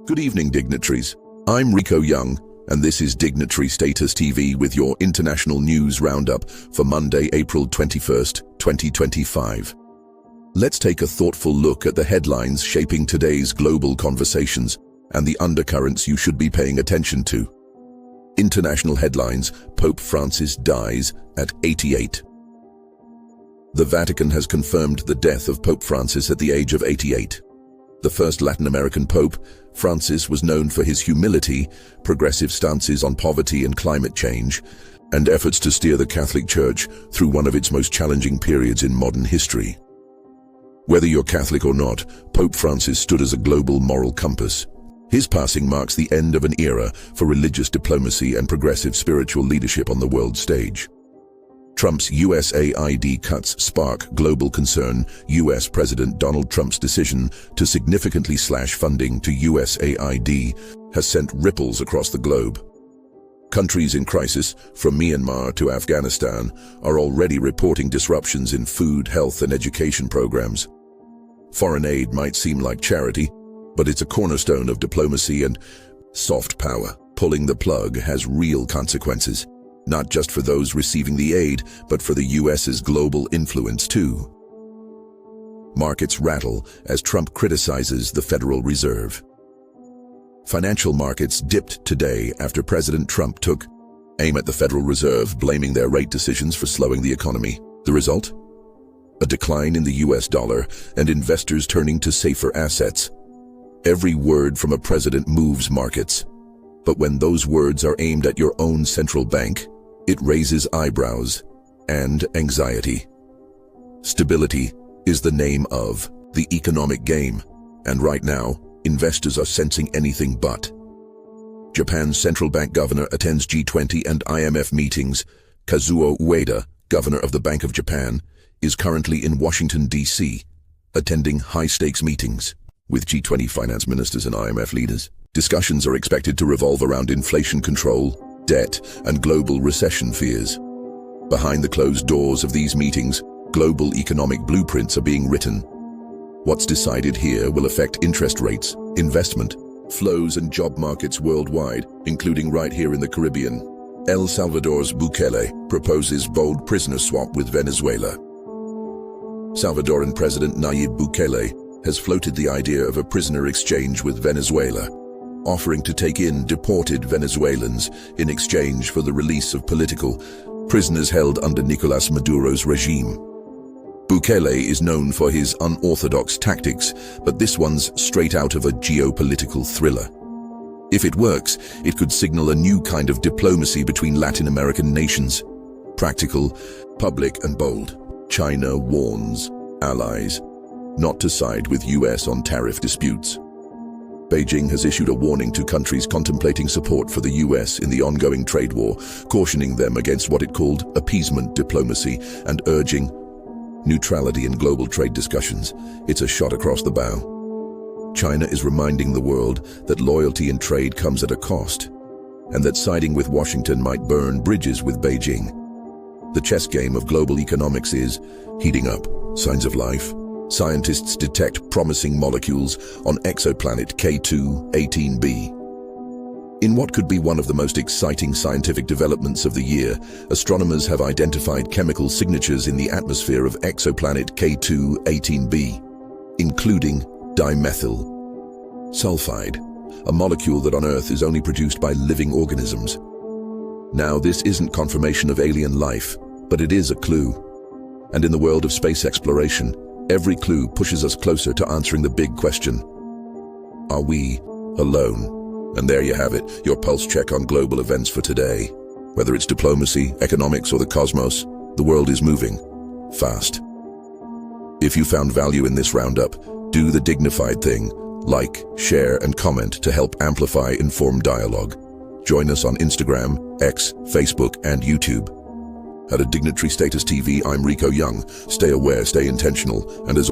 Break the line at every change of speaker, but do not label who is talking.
Good evening, dignitaries. I'm Rico Young, and this is Dignitary Status TV with your international news roundup for Monday, April 21st, 2025. Let's take a thoughtful look at the headlines shaping today's global conversations and the undercurrents you should be paying attention to. International headlines: Pope Francis dies at 88. The Vatican has confirmed the death of Pope Francis at the age of 88. The first Latin American pope, Francis was known for his humility, progressive stances on poverty and climate change, and efforts to steer the Catholic Church through one of its most challenging periods in modern history. Whether you're Catholic or not, Pope Francis stood as a global moral compass. His passing marks the end of an era for religious diplomacy and progressive spiritual leadership on the world stage. Trump's USAID cuts spark global concern. U.S. President Donald Trump's decision to significantly slash funding to USAID has sent ripples across the globe. Countries in crisis, from Myanmar to Afghanistan, are already reporting disruptions in food, health, and education programs. Foreign aid might seem like charity, but it's a cornerstone of diplomacy and soft power. Pulling the plug has real consequences, not just for those receiving the aid, but for the U.S.'s global influence too. Markets rattle as Trump criticizes the Federal Reserve. Financial markets dipped today after President Trump took aim at the Federal Reserve, blaming their rate decisions for slowing the economy. The result? A decline in the U.S. dollar and investors turning to safer assets. Every word from a president moves markets. But when those words are aimed at your own central bank, it raises eyebrows and anxiety. Stability is the name of the economic game, and right now, investors are sensing anything but. Japan's central bank governor attends G20 and IMF meetings. Kazuo Ueda, governor of the Bank of Japan, is currently in Washington, D.C., attending high-stakes meetings with G20 finance ministers and IMF leaders. Discussions are expected to revolve around inflation control, debt, and global recession fears. Behind the closed doors of these meetings, global economic blueprints are being written. What's decided here will affect interest rates, investment, flows, and job markets worldwide, including right here in the Caribbean. El Salvador's Bukele proposes bold prisoner swap with Venezuela. Salvadoran President Nayib Bukele has floated the idea of a prisoner exchange with Venezuela, offering to take in deported Venezuelans in exchange for the release of political prisoners held under Nicolas Maduro's regime. Bukele is known for his unorthodox tactics, but this one's straight out of a geopolitical thriller. If it works, it could signal a new kind of diplomacy between Latin American nations. Practical, public, and bold. China warns allies not to side with US on tariff disputes. Beijing has issued a warning to countries contemplating support for the US in the ongoing trade war, cautioning them against what it called appeasement diplomacy and urging neutrality in global trade discussions. It's a shot across the bow. China is reminding the world that loyalty in trade comes at a cost, and that siding with Washington might burn bridges with Beijing. The chess game of global economics is heating up. Signs of life. Scientists detect promising molecules on exoplanet K2-18b. In what could be one of the most exciting scientific developments of the year, astronomers have identified chemical signatures in the atmosphere of exoplanet K2-18b, including dimethyl sulfide, a molecule that on Earth is only produced by living organisms. Now, this isn't confirmation of alien life, but it is a clue. And in the world of space exploration, every clue pushes us closer to answering the big question: are we alone? And there you have it, your pulse check on global events for today. Whether it's diplomacy, economics, or the cosmos, the world is moving fast. If you found value in this roundup, do the dignified thing: like, share, and comment to help amplify informed dialogue. Join us on Instagram, X, Facebook, and YouTube. At a Dignitary Status TV, I'm Rico Young. Stay aware, stay intentional, and as